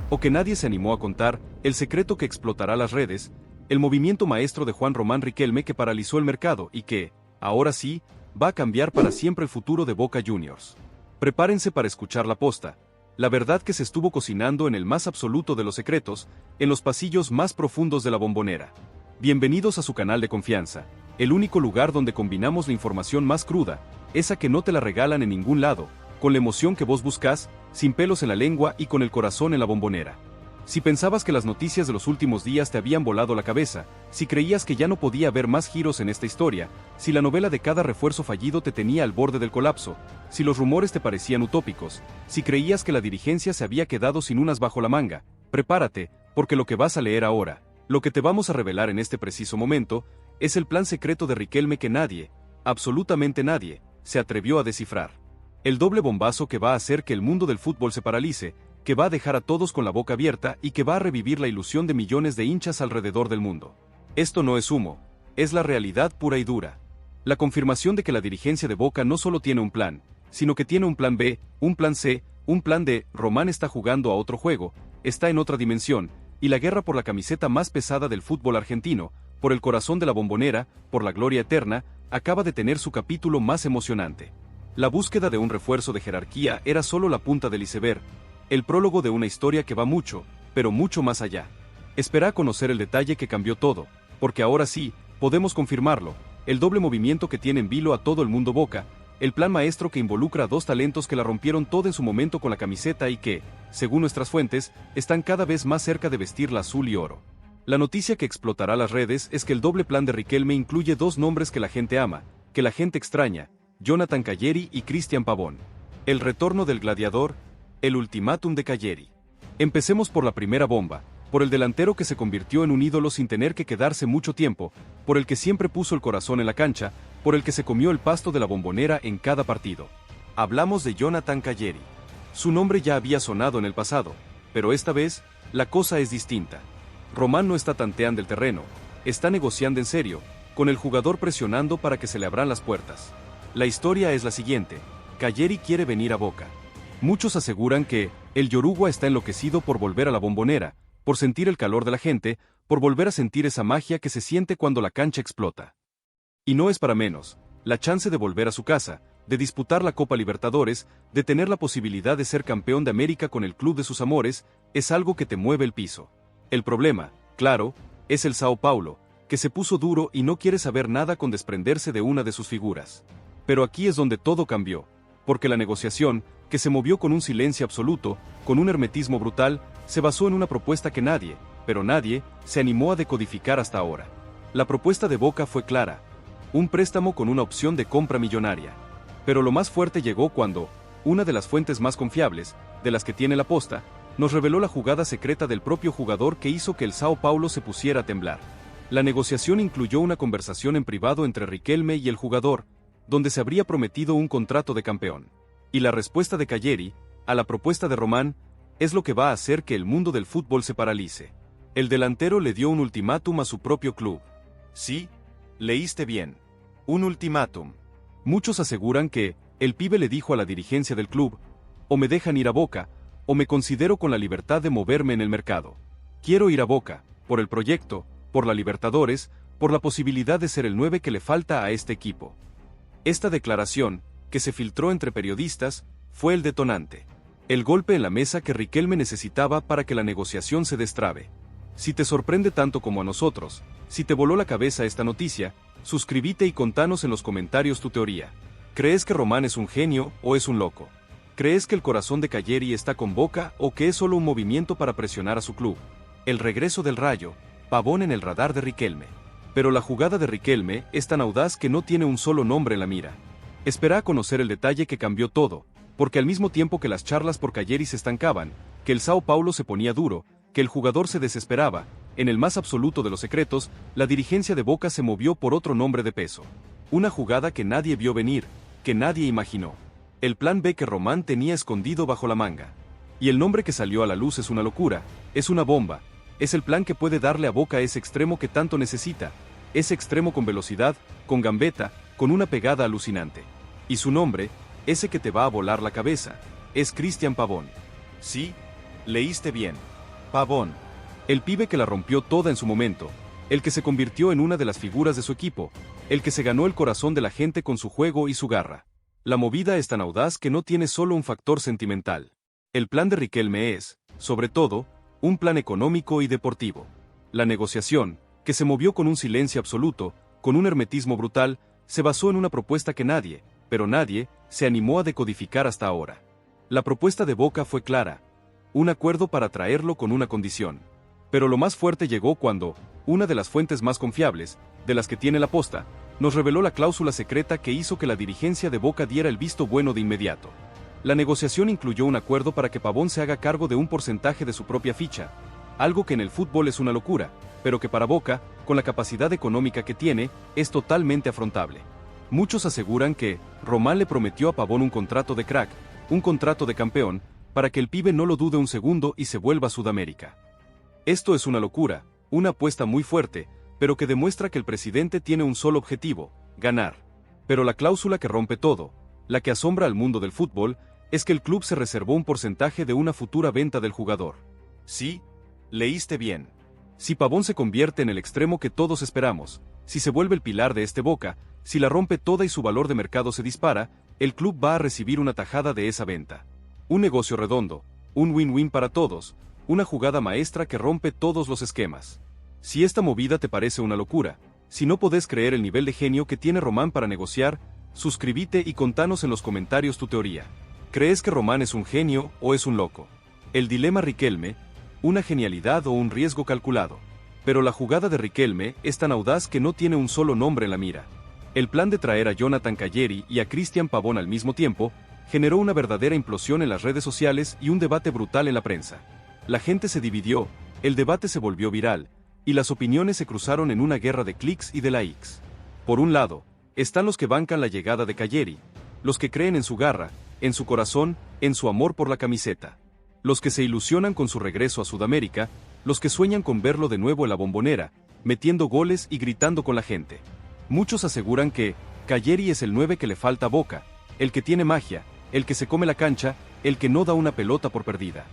O que nadie se animó a contar, el secreto que explotará las redes, el movimiento maestro de Juan Román Riquelme que paralizó el mercado y que, ahora sí, va a cambiar para siempre el futuro de Boca Juniors. Prepárense para escuchar la posta, la verdad que se estuvo cocinando en el más absoluto de los secretos, en los pasillos más profundos de la Bombonera. Bienvenidos a su canal de confianza, el único lugar donde combinamos la información más cruda, esa que no te la regalan en ningún lado, con la emoción que vos buscás, sin pelos en la lengua y con el corazón en la Bombonera. Si pensabas que las noticias de los últimos días te habían volado la cabeza, si creías que ya no podía haber más giros en esta historia, si la novela de cada refuerzo fallido te tenía al borde del colapso, si los rumores te parecían utópicos, si creías que la dirigencia se había quedado sin unas bajo la manga, prepárate, porque lo que vas a leer ahora, lo que te vamos a revelar en este preciso momento, es el plan secreto de Riquelme que nadie, absolutamente nadie, se atrevió a descifrar. El doble bombazo que va a hacer que el mundo del fútbol se paralice, que va a dejar a todos con la boca abierta y que va a revivir la ilusión de millones de hinchas alrededor del mundo. Esto no es humo, es la realidad pura y dura. La confirmación de que la dirigencia de Boca no solo tiene un plan, sino que tiene un plan B, un plan C, un plan D. Román está jugando a otro juego, está en otra dimensión, y la guerra por la camiseta más pesada del fútbol argentino, por el corazón de la Bombonera, por la gloria eterna, acaba de tener su capítulo más emocionante. La búsqueda de un refuerzo de jerarquía era solo la punta del iceberg, el prólogo de una historia que va mucho, pero mucho más allá. Espera a conocer el detalle que cambió todo, porque ahora sí, podemos confirmarlo, el doble movimiento que tiene en vilo a todo el mundo Boca, el plan maestro que involucra a dos talentos que la rompieron todo en su momento con la camiseta y que, según nuestras fuentes, están cada vez más cerca de vestirla azul y oro. La noticia que explotará las redes es que el doble plan de Riquelme incluye dos nombres que la gente ama, que la gente extraña, Jonathan Calleri y Cristian Pavón. El retorno del gladiador, el ultimátum de Calleri. Empecemos por la primera bomba, por el delantero que se convirtió en un ídolo sin tener que quedarse mucho tiempo, por el que siempre puso el corazón en la cancha, por el que se comió el pasto de la Bombonera en cada partido. Hablamos de Jonathan Calleri. Su nombre ya había sonado en el pasado, pero esta vez, la cosa es distinta. Román no está tanteando el terreno, está negociando en serio, con el jugador presionando para que se le abran las puertas. La historia es la siguiente, Calleri quiere venir a Boca. Muchos aseguran que el Yoruba está enloquecido por volver a la Bombonera, por sentir el calor de la gente, por volver a sentir esa magia que se siente cuando la cancha explota. Y no es para menos, la chance de volver a su casa, de disputar la Copa Libertadores, de tener la posibilidad de ser campeón de América con el club de sus amores, es algo que te mueve el piso. El problema, claro, es el Sao Paulo, que se puso duro y no quiere saber nada con desprenderse de una de sus figuras. Pero aquí es donde todo cambió, porque la negociación, que se movió con un silencio absoluto, con un hermetismo brutal, se basó en una propuesta que nadie, pero nadie, se animó a decodificar hasta ahora. La propuesta de Boca fue clara, un préstamo con una opción de compra millonaria. Pero lo más fuerte llegó cuando, una de las fuentes más confiables, de las que tiene la posta, nos reveló la jugada secreta del propio jugador que hizo que el Sao Paulo se pusiera a temblar. La negociación incluyó una conversación en privado entre Riquelme y el jugador, donde se habría prometido un contrato de campeón. Y la respuesta de Calleri, a la propuesta de Román, es lo que va a hacer que el mundo del fútbol se paralice. El delantero le dio un ultimátum a su propio club. Sí, leíste bien. Un ultimátum. Muchos aseguran que, el pibe le dijo a la dirigencia del club, o me dejan ir a Boca, o me considero con la libertad de moverme en el mercado. Quiero ir a Boca, por el proyecto, por la Libertadores, por la posibilidad de ser el 9 que le falta a este equipo. Esta declaración, que se filtró entre periodistas, fue el detonante. El golpe en la mesa que Riquelme necesitaba para que la negociación se destrabe. Si te sorprende tanto como a nosotros, si te voló la cabeza esta noticia, suscríbete y contanos en los comentarios tu teoría. ¿Crees que Román es un genio o es un loco? ¿Crees que el corazón de Calleri está con Boca o que es solo un movimiento para presionar a su club? El regreso del Rayo, Pavón en el radar de Riquelme. Pero la jugada de Riquelme es tan audaz que no tiene un solo nombre en la mira. Espera a conocer el detalle que cambió todo, porque al mismo tiempo que las charlas por Calleri se estancaban, que el Sao Paulo se ponía duro, que el jugador se desesperaba, en el más absoluto de los secretos, la dirigencia de Boca se movió por otro nombre de peso. Una jugada que nadie vio venir, que nadie imaginó. El plan B que Román tenía escondido bajo la manga. Y el nombre que salió a la luz es una locura, es una bomba, es el plan que puede darle a Boca ese extremo que tanto necesita, ese extremo con velocidad, con gambeta, con una pegada alucinante. Y su nombre, ese que te va a volar la cabeza, es Cristian Pavón. Sí, leíste bien. Pavón. El pibe que la rompió toda en su momento, el que se convirtió en una de las figuras de su equipo, el que se ganó el corazón de la gente con su juego y su garra. La movida es tan audaz que no tiene solo un factor sentimental. El plan de Riquelme es, sobre todo, un plan económico y deportivo. La negociación, que se movió con un silencio absoluto, con un hermetismo brutal, se basó en una propuesta que nadie, pero nadie, se animó a decodificar hasta ahora. La propuesta de Boca fue clara: un acuerdo para traerlo con una condición. Pero lo más fuerte llegó cuando, una de las fuentes más confiables, de las que tiene la posta, nos reveló la cláusula secreta que hizo que la dirigencia de Boca diera el visto bueno de inmediato. La negociación incluyó un acuerdo para que Pavón se haga cargo de un porcentaje de su propia ficha, algo que en el fútbol es una locura, pero que para Boca, con la capacidad económica que tiene, es totalmente afrontable. Muchos aseguran que Román le prometió a Pavón un contrato de crack, un contrato de campeón, para que el pibe no lo dude un segundo y se vuelva a Sudamérica. Esto es una locura, una apuesta muy fuerte, pero que demuestra que el presidente tiene un solo objetivo: ganar. Pero la cláusula que rompe todo, la que asombra al mundo del fútbol, es que el club se reservó un porcentaje de una futura venta del jugador. Sí, leíste bien. Si Pavón se convierte en el extremo que todos esperamos, si se vuelve el pilar de este Boca, si la rompe toda y su valor de mercado se dispara, el club va a recibir una tajada de esa venta. Un negocio redondo, un win-win para todos, una jugada maestra que rompe todos los esquemas. Si esta movida te parece una locura, si no podés creer el nivel de genio que tiene Román para negociar, suscríbete y contanos en los comentarios tu teoría. ¿Crees que Román es un genio o es un loco? El dilema Riquelme, una genialidad o un riesgo calculado. Pero la jugada de Riquelme es tan audaz que no tiene un solo nombre en la mira. El plan de traer a Jonathan Calleri y a Cristian Pavón al mismo tiempo generó una verdadera implosión en las redes sociales y un debate brutal en la prensa. La gente se dividió, el debate se volvió viral, y las opiniones se cruzaron en una guerra de clics y de likes. Por un lado, están los que bancan la llegada de Calleri, los que creen en su garra, en su corazón, en su amor por la camiseta. Los que se ilusionan con su regreso a Sudamérica, los que sueñan con verlo de nuevo en la Bombonera, metiendo goles y gritando con la gente. Muchos aseguran que Calleri es el 9 que le falta a Boca, el que tiene magia, el que se come la cancha, el que no da una pelota por perdida.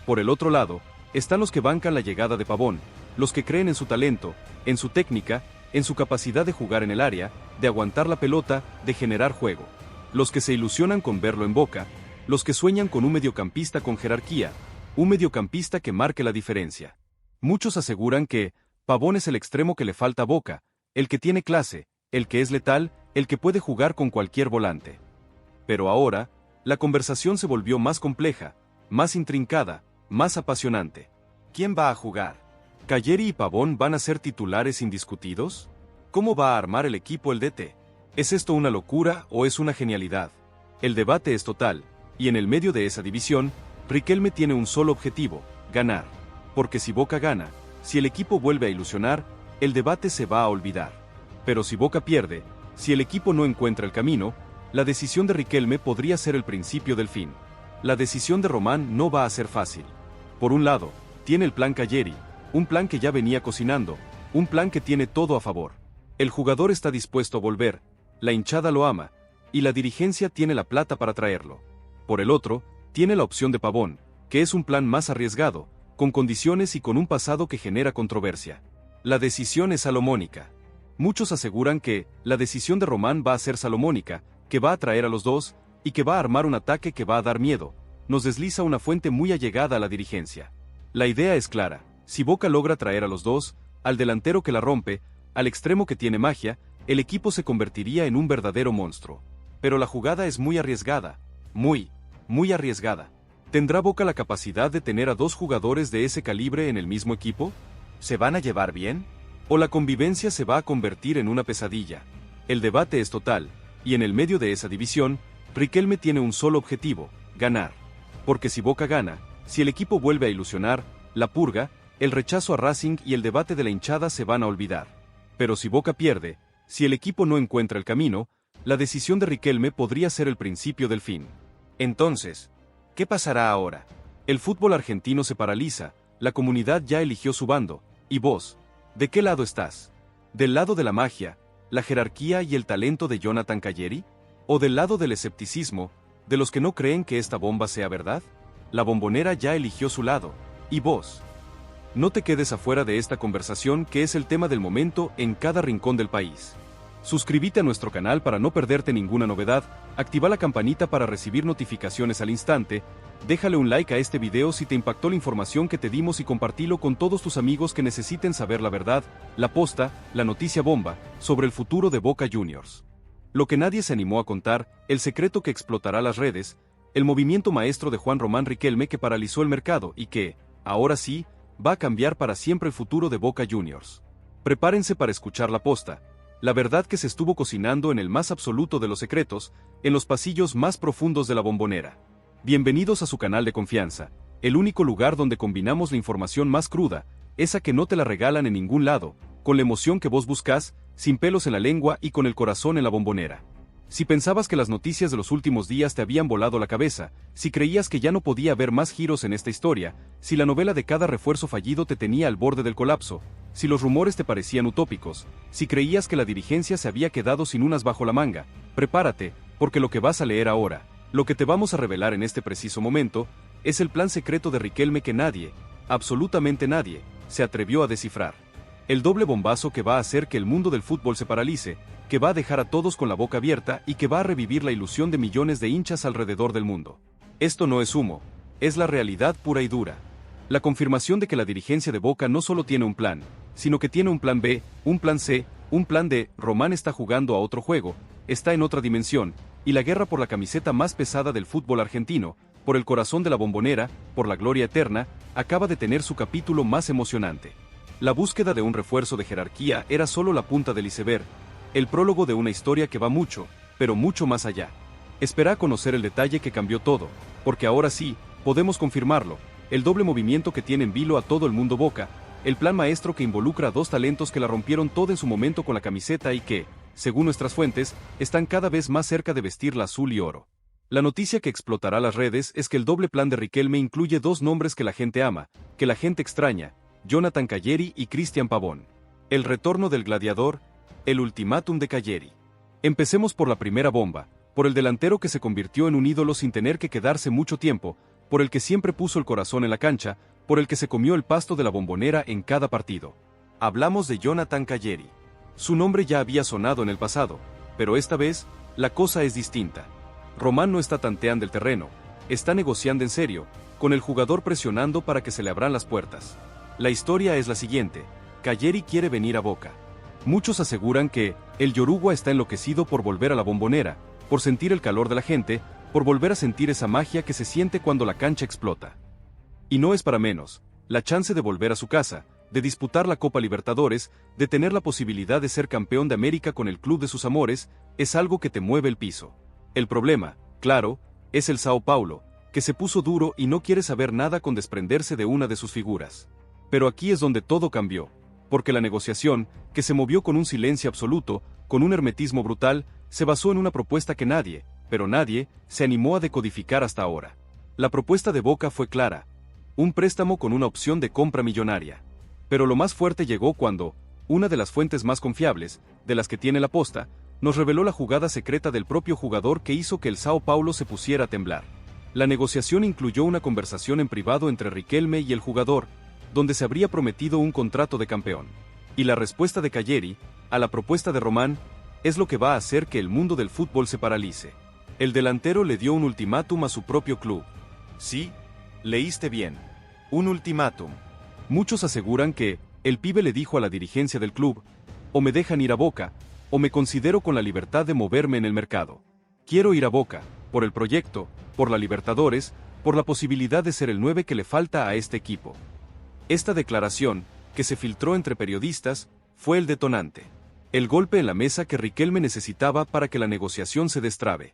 Por el otro lado, están los que bancan la llegada de Pavón, los que creen en su talento, en su técnica, en su capacidad de jugar en el área, de aguantar la pelota, de generar juego. Los que se ilusionan con verlo en Boca, los que sueñan con un mediocampista con jerarquía, un mediocampista que marque la diferencia. Muchos aseguran que Pavón es el extremo que le falta a Boca, el que tiene clase, el que es letal, el que puede jugar con cualquier volante. Pero ahora, la conversación se volvió más compleja, más intrincada, más apasionante. ¿Quién va a jugar? ¿Calleri y Pavón van a ser titulares indiscutidos? ¿Cómo va a armar el equipo el DT? ¿Es esto una locura o es una genialidad? El debate es total, y en el medio de esa división, Riquelme tiene un solo objetivo: ganar. Porque si Boca gana, si el equipo vuelve a ilusionar, el debate se va a olvidar. Pero si Boca pierde, si el equipo no encuentra el camino, la decisión de Riquelme podría ser el principio del fin. La decisión de Román no va a ser fácil. Por un lado, tiene el plan Calleri, un plan que ya venía cocinando, un plan que tiene todo a favor. El jugador está dispuesto a volver, la hinchada lo ama, y la dirigencia tiene la plata para traerlo. Por el otro, tiene la opción de Pavón, que es un plan más arriesgado, con condiciones y con un pasado que genera controversia. La decisión es salomónica. Muchos aseguran que la decisión de Román va a ser salomónica, que va a traer a los dos, y que va a armar un ataque que va a dar miedo, nos desliza una fuente muy allegada a la dirigencia. La idea es clara: si Boca logra traer a los dos, al delantero que la rompe, al extremo que tiene magia, el equipo se convertiría en un verdadero monstruo. Pero la jugada es muy arriesgada, muy arriesgada. ¿Tendrá Boca la capacidad de tener a dos jugadores de ese calibre en el mismo equipo? ¿Se van a llevar bien? ¿O la convivencia se va a convertir en una pesadilla? El debate es total, y en el medio de esa división, Riquelme tiene un solo objetivo: ganar. Porque si Boca gana, si el equipo vuelve a ilusionar, la purga, el rechazo a Racing y el debate de la hinchada se van a olvidar. Pero si Boca pierde, si el equipo no encuentra el camino, la decisión de Riquelme podría ser el principio del fin. Entonces, ¿qué pasará ahora? El fútbol argentino se paraliza, la comunidad ya eligió su bando, y vos, ¿de qué lado estás? ¿Del lado de la magia, la jerarquía y el talento de Jonathan Calleri? ¿O del lado del escepticismo, de los que no creen que esta bomba sea verdad? La Bombonera ya eligió su lado, ¿y vos? No te quedes afuera de esta conversación que es el tema del momento en cada rincón del país. Suscríbete a nuestro canal para no perderte ninguna novedad, activa la campanita para recibir notificaciones al instante, déjale un like a este video si te impactó la información que te dimos y compartilo con todos tus amigos que necesiten saber la verdad, la posta, la noticia bomba, sobre el futuro de Boca Juniors. Lo que nadie se animó a contar, el secreto que explotará las redes, el movimiento maestro de Juan Román Riquelme que paralizó el mercado y que, ahora sí, va a cambiar para siempre el futuro de Boca Juniors. Prepárense para escuchar la posta, la verdad que se estuvo cocinando en el más absoluto de los secretos, en los pasillos más profundos de la Bombonera. Bienvenidos a su canal de confianza, el único lugar donde combinamos la información más cruda, esa que no te la regalan en ningún lado, con la emoción que vos buscás, sin pelos en la lengua y con el corazón en la Bombonera. Si pensabas que las noticias de los últimos días te habían volado la cabeza, si creías que ya no podía haber más giros en esta historia, si la novela de cada refuerzo fallido te tenía al borde del colapso, si los rumores te parecían utópicos, si creías que la dirigencia se había quedado sin unas bajo la manga, prepárate, porque lo que vas a leer ahora, lo que te vamos a revelar en este preciso momento, es el plan secreto de Riquelme que nadie, absolutamente nadie, se atrevió a descifrar. El doble bombazo que va a hacer que el mundo del fútbol se paralice, que va a dejar a todos con la boca abierta y que va a revivir la ilusión de millones de hinchas alrededor del mundo. Esto no es humo, es la realidad pura y dura. La confirmación de que la dirigencia de Boca no solo tiene un plan, sino que tiene un plan B, un plan C, un plan D. Román está jugando a otro juego, está en otra dimensión, y la guerra por la camiseta más pesada del fútbol argentino, por el corazón de la Bombonera, por la gloria eterna, acaba de tener su capítulo más emocionante. La búsqueda de un refuerzo de jerarquía era solo la punta del iceberg, el prólogo de una historia que va mucho, pero mucho más allá. Espera a conocer el detalle que cambió todo, porque ahora sí, podemos confirmarlo, el doble movimiento que tiene en vilo a todo el mundo Boca, el plan maestro que involucra a dos talentos que la rompieron todo en su momento con la camiseta y que, según nuestras fuentes, están cada vez más cerca de vestir la azul y oro. La noticia que explotará las redes es que el doble plan de Riquelme incluye dos nombres que la gente ama, que la gente extraña, Jonathan Calleri y Cristian Pavón. El retorno del gladiador, el ultimátum de Calleri. Empecemos por la primera bomba, por el delantero que se convirtió en un ídolo sin tener que quedarse mucho tiempo, por el que siempre puso el corazón en la cancha, por el que se comió el pasto de la Bombonera en cada partido. Hablamos de Jonathan Calleri. Su nombre ya había sonado en el pasado, pero esta vez, la cosa es distinta. Román no está tanteando el terreno, está negociando en serio, con el jugador presionando para que se le abran las puertas. La historia es la siguiente, Calleri quiere venir a Boca. Muchos aseguran que el Yoruba está enloquecido por volver a la Bombonera, por sentir el calor de la gente, por volver a sentir esa magia que se siente cuando la cancha explota. Y no es para menos, la chance de volver a su casa, de disputar la Copa Libertadores, de tener la posibilidad de ser campeón de América con el club de sus amores, es algo que te mueve el piso. El problema, claro, es el Sao Paulo, que se puso duro y no quiere saber nada con desprenderse de una de sus figuras. Pero aquí es donde todo cambió, porque la negociación, que se movió con un silencio absoluto, con un hermetismo brutal, se basó en una propuesta que nadie, pero nadie, se animó a decodificar hasta ahora. La propuesta de Boca fue clara, un préstamo con una opción de compra millonaria. Pero lo más fuerte llegó cuando, una de las fuentes más confiables, de las que tiene la posta, nos reveló la jugada secreta del propio jugador que hizo que el Sao Paulo se pusiera a temblar. La negociación incluyó una conversación en privado entre Riquelme y el jugador, donde se habría prometido un contrato de campeón. Y la respuesta de Calleri, a la propuesta de Román, es lo que va a hacer que el mundo del fútbol se paralice. El delantero le dio un ultimátum a su propio club. Sí, leíste bien. Un ultimátum. Muchos aseguran que, el pibe le dijo a la dirigencia del club, o me dejan ir a Boca, o me considero con la libertad de moverme en el mercado. Quiero ir a Boca, por el proyecto, por la Libertadores, por la posibilidad de ser el 9 que le falta a este equipo. Esta declaración, que se filtró entre periodistas, fue el detonante. El golpe en la mesa que Riquelme necesitaba para que la negociación se destrabe.